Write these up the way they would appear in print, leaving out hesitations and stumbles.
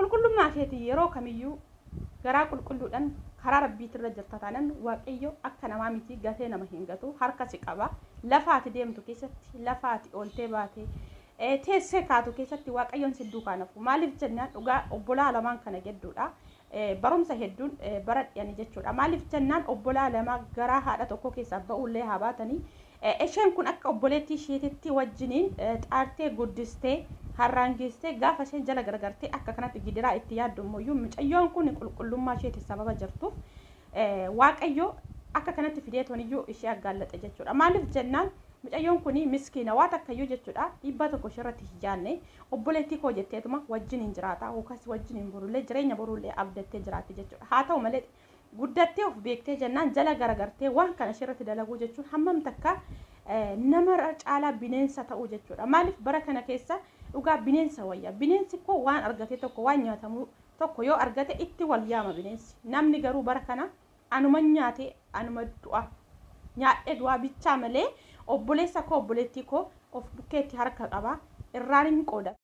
كل ما شيء يرو كميو غرا كل دان خرا ربي ترجرتا تانن واقيو اكنا ما ميتي غاتينا ما هينغاتو حركه سيقبا لفات ديمتو كيستي لفات اولتي باتي تيسكاتو كيستي واقيون سدو كانفو مالف جنان اوغا اوبولا لمان كنا جدودا برمسا هدون برد يعني جچودا مالف جنان اوبولا لما غرا هادا توكو كيسبو لي هاباتني اشن كون اك اوبوليتي شيتتي وجنين طارتي غودستي harrangeeste gaafa isheen jala gargarte akka kanatti gidiraa itti yaaddoommoo mucayyoon kun qulqullummaa isheeti sababa jirtuuf waaqayyo akka kanatti fideetoniyyuu ishee aggaallate jechuudha maaliif jennaan mucayyoon kun miskiina waa takkayyuu jechuudha dhibba tokko shirratti hijaanne obboleettii koo jetteetuma wajjiniin jiraata yookaas wajjiniin borullee jireenya borullee abdattee jiraatti jechuudha haa ta'u malee guddattee of beektee jennaan jala garagartee waan kana shirratti dalaguu jechuun hammam takka nama caalaa bineensa ta'uu jechuudha maaliif bara kana keessa dhugaa bineensa wayya bineensi ko waan argate tokko waan nyaatamu tokko yoo argate itti wal yaama bineensi namni garuu bara kana anuma nyaate anuma du'a nyaadhe du'a bichaa malee obboleessa ko obboleettii ko of bukkeetti harka qaba irraan hin qooda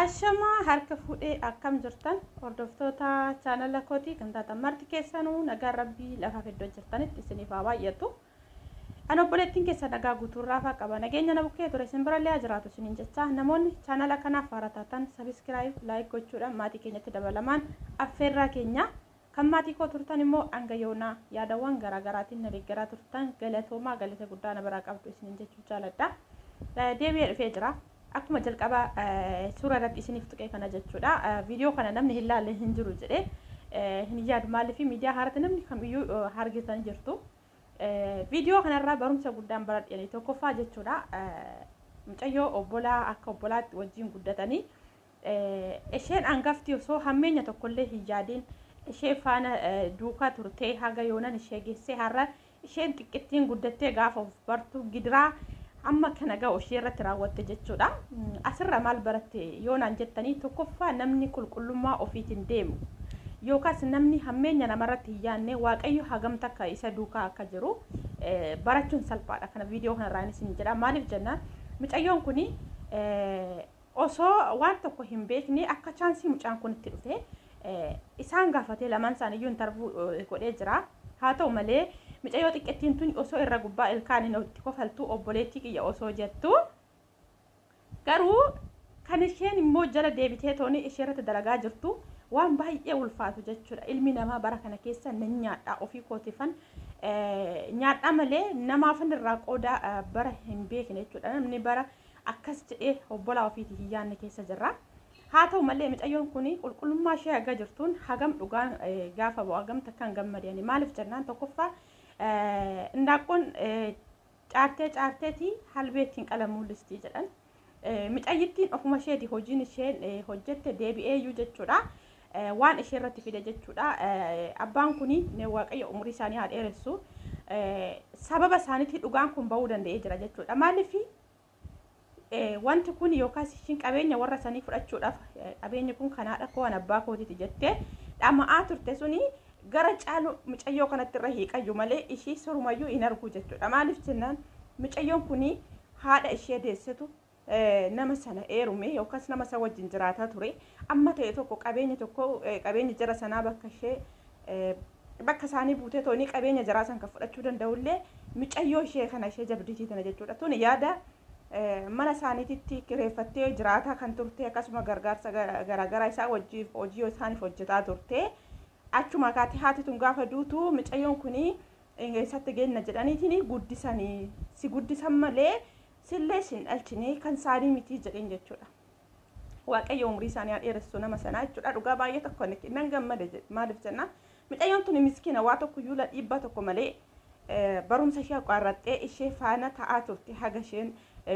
ashama harka fuudhee akkam jirtan hordoftoota chaanala kootii kan taatan marti keessanuu nagaa rabbii lafa fiddoo jirtanitti isiniif haa baay'atu ana obboleettiin keessa nagaa guutuurraa qaba nageenya na bukkee ture isin birallee jiraatu isiniin jecha namoonni chaanala kanaaf faarataatan sabiskiraayib laayik gochuudhaan maatii keenyatti dabalamaan affeerraa keenya kan maatii koo turtan immoo angayoona yaadawwan garaagaraatiin na deeggaraa turtan galatoomaa galata guddaa na biraa qabdu isiniin jechuu jaaladha deebi'ee dhufee jira akkuma jalqaba suura irratti isiniif tuqee kana jechuudha viidiyoo kana namni hin laalle hin jiru jedhee hin yaadu maaliif miidiyaa haaratti namni kamiyyuu hargisan jirtu viidiyoo kanarraa barumsa guddaan baradhanii tokkoffaa jechuudha mucayyoo obbolaa akka obbolaatti wajjin guddatanii isheen hangafti osoo hammeenya tokkollee hin yaadiin ishee faana duukaa turtee haga yoonan ishee geessee har'a isheen xiqqittiin guddattee gaafa of bartu gidiraa amma kana gaa ishee irratti raawwatte jechuudha asirra maal baratte yoonaan jettanii tokkoffaa namni qulqullummaa ofiitiin deemu yookaas namni hammeenya namarratti hin yaanne waaqayyo hagam takka isa duukaa akka jiru barachuun salphaadha kana viidiyoo kanarraa isin jedha maaliif jennaan mucayyoon kuni osoo waan tokko hin beekne akka chaansii mucaan kun itti dhufe isaan gaafatee lamaan isaaniiyyuu intervuu godhee jira haa ta'u malee mucayyoo xiqqettiin tun osoo irra gubbaa ilkaaniin itti kofaltuu obboleettii kiyya osoo jettu garuu kan isheen immoo jala deebitee tooni ishee irratti dalagaa jirtu waan baay'ee ulfaatu jechuudha ilmi namaa bara kana keessa nan nyaadhaa ofii kootifan nyaadhaa malee namaafan irraa qooda bara hin beekne jechuudha namni bara akkas jedhee obbolaa ofiitii hin yaanne keessa jirra haa ta'u malee mucayyoon kun qulqullummaa ishee haga jirtuun hagam dhugaan gaafa bu'u hagam takkaan gammadanii maaliif jennaan tokkoffaa indaaqqoon caarteeti halbeettiin qalamuu listii jedhan mucayyittiin ofuma isheeti hojiin isheen hojjette deebi'eeyyuu jechuudha waan ishee irratti fide jechuudha abbaan kun waaqayyo umurii isaanii haa dheeressu sababa isaaniitti dhugaan kun ba'uu danda'ee jira jechuudha maaliif wanti kun yookaas ishiin qabeenya warra sanii fudhachuudhaaf qabeenyi kun kanaadha koon abbaa kootiiti jettee dhama'aa turte suni gara caalu mucayyoo kanatti irra hiiqayyu malee ishii sorumayyuu hin argu jechuudha maaliif jennaan mucayyoon kun haadha ishee deessitu nama sana eerume yookaas nama isa wajjin jiraataa ture amma ta'e tokko qabeenya jara sanaa bakka isaanii buutee toonii qabeenya jaraa san kan fudhachuu danda'ullee mucayyoo ishee kana ishee jabdiitii tana jechuudha tun yaada mana isaaniitti kireeffattee jiraataa kan turte akkasuma gargaarsa garaagaraa isaa wajjiin hojii isaaniif hojjetaa turte achuma kaati haati tun gaafa duutu mucayyoon kun eessatti geenna jedhaniitiin guddisanii si guddisan malee sillee sin dhalchine kan isaanii miti jedheen jechuudha waaqayyo umurii isaanii dheeressu nama sanaa jechuudha dhugaa baay'ee tokko nan gammade maaliif jennaan mucayyoon tun miskiina waa tokko yuula dhiibbaa tokko malee barumsa ishee qarrattee ishee faana ta'aa turte haga isheen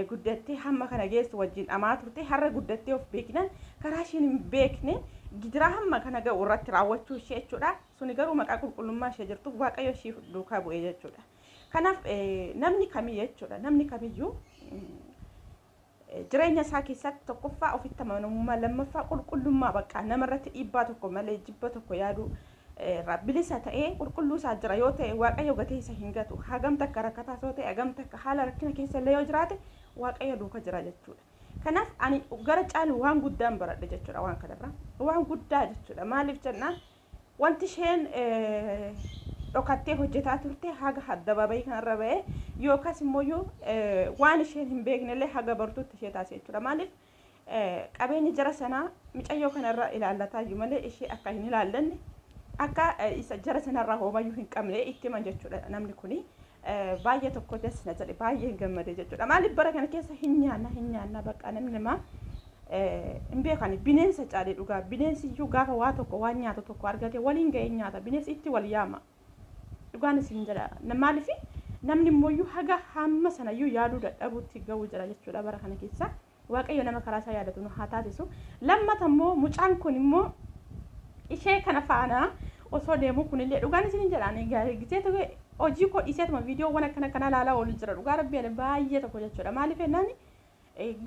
guddattee hamma kana geessu wajjin amaa turte har'a guddattee of beeknan karaa isheen hin beekne gidiraa hamma kana ga'u irratti raawwachuu ishee jechuudha. Suni garuu maqaa qulqullummaa ishee jirtuuf waaqayyo ishee duukaa bu'ee jechuudha. Kanaaf namni kamii jechuudha namni kamiyyuu jireenya isaa keessatti tokkoffaa ofitti amanamummaa lammaffaa qulqullummaa bakka namarratti dhiibbaa tokko malee jibba tokko yaadu bilisa ta'ee qulqulluu isaa jira yoo ta'e waaqayyo gatee isa hin gatu hagam takka rakkataa yoo ta'e hagam takka haala rakkina keessa illee yoo jiraate waaqayyo duuka jira jechuudha. Kanaaf ani gara caalu waan guddaan baradhe jechuudha waan kana bira waan guddaa jechuudha maaliif jennaan wanti isheen dhokattee hojjetaa turte haga addababayii kanarra ba'ee yookaas immoo waan isheen hin beeknellee haga bartuutti ishee taasise jechuudha maaliif qabeenyi jara sanaa micayyoo kanarra ilaallataa jiru malee ishee akka hin ilaallanne akka isa jara sanarraa hoomayyuu hin qabne itti himan jechuudha namni kuni baay'ee tokko desna jedhe baay'ee gammade jechuudha maaliif bara kana keessa hin nyaanna bakka namni namaa hin beekani bineensa caalee dhugaa bineensi iyyuu gaafa waa tokko waan nyaata tokko argate waliin ga'ee nyaata bineensi itti wal yaama dhugaan isin jedha maaliif namni immoo haga hamma sanayyuu yaaduu dadhabuutti ga'uu jira jechuudha bara kana keessa waaqayyo nama karaa isaa yaadatu nu haa taasisu. Lammata immoo mucaan kun immoo ishee kana faana osoo deemu kunillee dhugaan isin jedhaan gisee tokko hojii koo dhiiseetuma viidiyoowwan akkana laalaa oolu jira dhugaa rabbiin baay'ee tokko jechuudha maaliif jennaan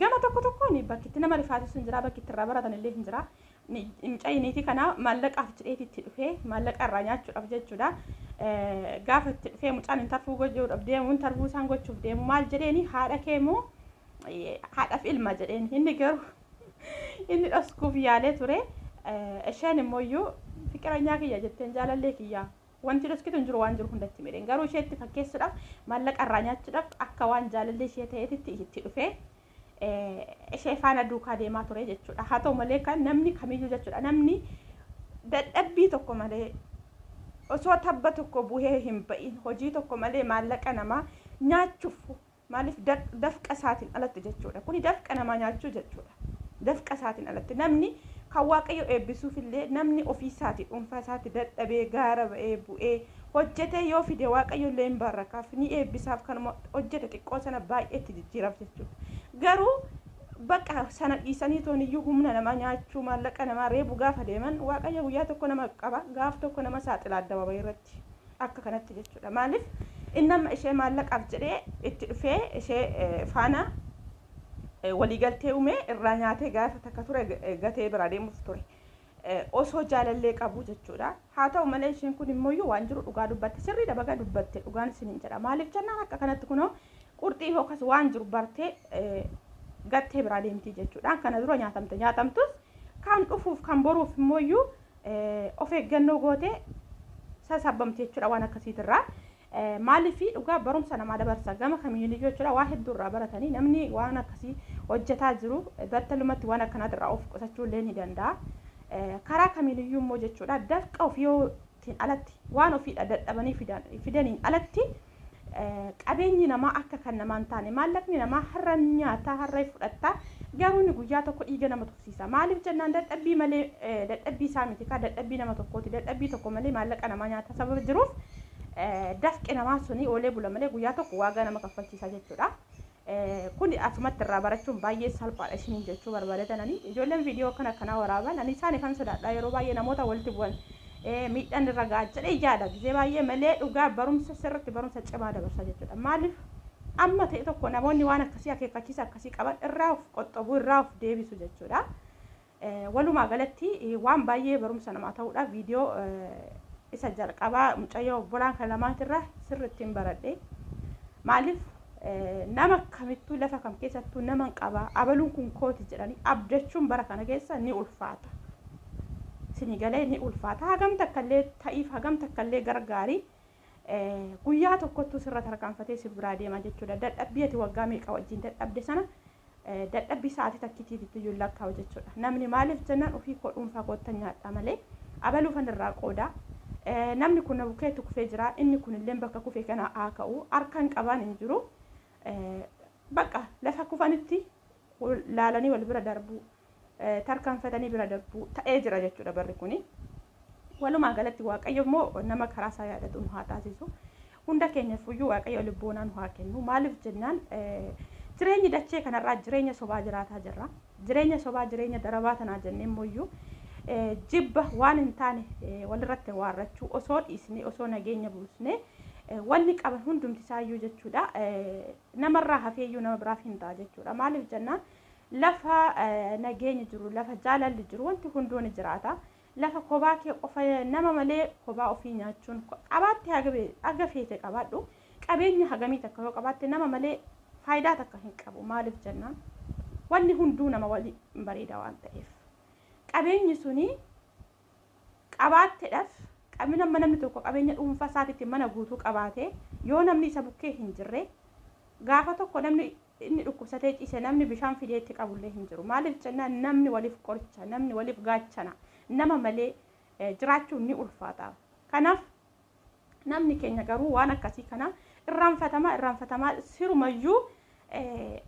gama tokkoon bakkitti nama rifaatisu hin jira bakkitti irraa baratan illee hin jira mucayyiniitii kana maallaqaaf jedheeti itti dhufee maallaqa irraa nyaachuudhaaf jechuudha gaafa itti dhufee mucaan intarfuu gochuudhaaf deemu intarfuu isaan gochuuf deemu maal jedheeni haadha keemoo haadhaaf ilma jedheeni inni garuu inni dhoskuuf yaalee ture isheen immoo fiqiranyaa kiyya jetteen jaalallee kiyyaa wanti dhoskitu hin jiru waan jiru hundatti midheen garuu isheetti fakkeessuudhaaf maallaqa irraa nyaachuudhaaf akka waan jaalallee ishee ta'eetitti itti dhufee ishee faana duukaa deemaa ture jechuudha. Haa ta'u malee kan namni kamiyyuu jechuudha namni dadhabbii tokko malee osoo tabba tokko buhee hin ba'in hojii tokko malee maallaqa namaa nyaachuuf maaliif dafqa isaatiin alatti jechuudha. Kuni dafqa namaa nyaachuu jechuudha. Dafqa isaatiin alatti namni kan waaqayyo eebbisuuf illee namni ofii isaatii dhuunfaa isaatii dadhabee gaara ba'ee bu'ee hojjete yoo fide waaqayyo illee hin barakaaf ni eebbisaaf kanuma hojjete xiqqoo sana baay'eetti jijjiiraaf jechuudha. Garuu bakka sana dhiisanii tooniyyuu humna namaa nyaachuu maallaqa namaa reebu gaafa deeman waaqayyo guyyaa tokko nama qaba gaaf tokko nama saaxila addababayii irratti akka kanatti jechuudha. Maaliif innama ishee maallaqaaf jedhee itti dhufee ishee faana waliigaltee uume irraa nyaatee gaafa takka ture gatee biraa deemuuf ture osoo jaalallee qabu jechuudha. Haa ta'u malee isheen kun immoo waan jiru dhugaa dubbatte sirriidha baga dubbatte dhugaan isiniin jedha maaliif jennaan akka kanatti kunoo qurxii yookaas waan jiru bartee gattee biraa deemtii jechuudha. Kana dura nyaatamtus kan dhufuuf kan boruuf immoo of eeggannoo gootee sasabbamte jechuudha waan akkasiitirraa. Maaliif dhugaa barumsa namaa dabarsa gama kamiyyuu jechuudha waa hedduu irraa baratanii namni waan akkasii hojjetaa jiru battalumatti waan akkanaatirraa of qusachuu illee ni danda'a. Karaa kamiyyuu immoo jechuudha dafqa ofiyootiin alatti waan ofiidha dadhabanii fidaniin alatti qabeenyi namaa akka kan namaan taane maallaqni namaa har'a nyaataa har'a fudhataa garuu ni guyyaa tokko dhiiga nama tuksiisa. Maaliif jennaan dadhabbii malee dadhabbii isaa miti kaa dadhabbii nama tokkooti dadhabbii tokko malee maallaqa namaa nyaata sababa jiruuf dafqi namaa suni oolee bula malee guyyaa tokko waagaa nama kaffalchiisa jechuudha. Kun asumatti irraa barachuun baay'ee salphaadha isiniin jechuu barbaadatanii ijoolleen viidiyoo kana waraaban ani isaan kan sodaadha yeroo baay'ee namoota walitti bu'an miidhaan irra ga'a jedhee yaada gisee baay'ee malee dhugaa barumsa sirriitti barumsa cimaa dabarsa jechuudha. Maaliif amma ta'e tokko namoonni waan akkasii akeekkachiisa akkasii qaban irraa of qoxxobuu irraa of deebisu jechuudha. Walumaa galatti waan baay'ee barumsa namaa ta'uudha viidiyoo isa jalqabaa mucayyoo obbolaan kan lamaatirraa sirriitti hin baradhe maaliif nama kamittuu lafa kam keessattuu nama qaba abaluun kun kooti jedhanii abdachuun bara kana keessa ni ulfaata. Sinigalee ni ulfaata hagam takkallee ta'iif hagam takkallee gargaarii guyyaa tokkottuu sirra tarkaanfatee si biraa deema jechuudha. Dadhabbii ati waggaa meeqa wajjin dadhabde sana dadhabbii sa'aatii takkitiitti iyyuu lakkaa'u jechuudha. Namni maaliif jennaan ofii koo dhuunfaa kootta nyaadha malee abaluu fanirraa qooda. Namni kun bukeetu kufee jira inni kunillee bakka kufee kana haa ka'u harkaan qabaan hin jiru. Bakka lafa kufanitti laalanii wal bira darbu tarkaanfatanii bira darbu ta'ee jira jechuudha barri kuni. Walumaa galatti waaqayyo immoo nama karaa isaa yaadatu nu haa taasisu. Hunda keenyaaf iyyuu waaqayyo lubboonaa nu haa kennu. Maaliif jennaan jireenyi dachee kanarraa jireenya sobaa jiraataa jirra. Jireenya sobaa jireenya darabaa tanaa jennee immoo jibba waan hin taane walirratti waarrachuu osoo dhiisne osoo nageenya buusne wanni qaban hundumti isaayyuu jechuudha namarraa hafeeyyuu nama biraaf hin ta'a jechuudha. Maaliif jennaan lafa nageenya jiru lafa jaalalli jiru wanti hunduu ni jiraata. Lafa kophaa kee qofa nama malee kophaa ofii nyaachuun qabaatte haga feete qabaadhu qabeenya hagamii takka yoo qabaatte nama malee faayidaa takka hin qabu. Maaliif jennaan wanni hunduu nama wali bareeda waan ta'eef qabeenyi suni qabaatteedhaaf namni tokko qabeenya dhuunfaa isaatiitti mana guutuu qabaate yoo namni isa bukkee hin jirre gaafa tokko namni inni dhukkubsatee ciise namni bishaan fideetti qabullee hin jiru. Maaliif jennaan namni waliif qoricha namni waliif gaachana nama malee jiraachuun ni ulfaata. Kanaaf namni keenya garuu waan akkasii kana irraanfatamaa sirumayyuu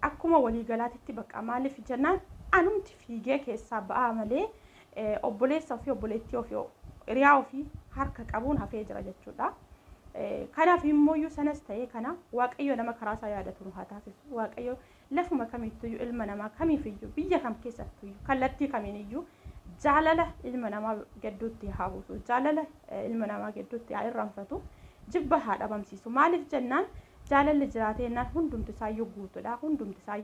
akkuma waliigalaatitti bakka. Maaliif jennaan anumti fiigee keessaa ba'aa malee obboleessa ofii obboleettii ofii hiriyaa ofii harka qabuun hafee jira jechuudha. Kanaaf immoo sanas ta'ee kana waaqayyo nama karaa isaa yaadatu nu haa taasisu. Waaqayyo lafuma kamittuyyuu ilma namaa kamiifiyyuu biyya kam keessattuyyuu kallattii kamiiniyyuu jaalala ilma namaa gidduutti haa buusu. Jaalala ilma namaa gidduutti haa irraanfatu. Jibba haa dhabamsiisu. Maaliif jennaan jaalalli jiraatee hundumti isaayyuu guutuudha. Hundumti isaayyuu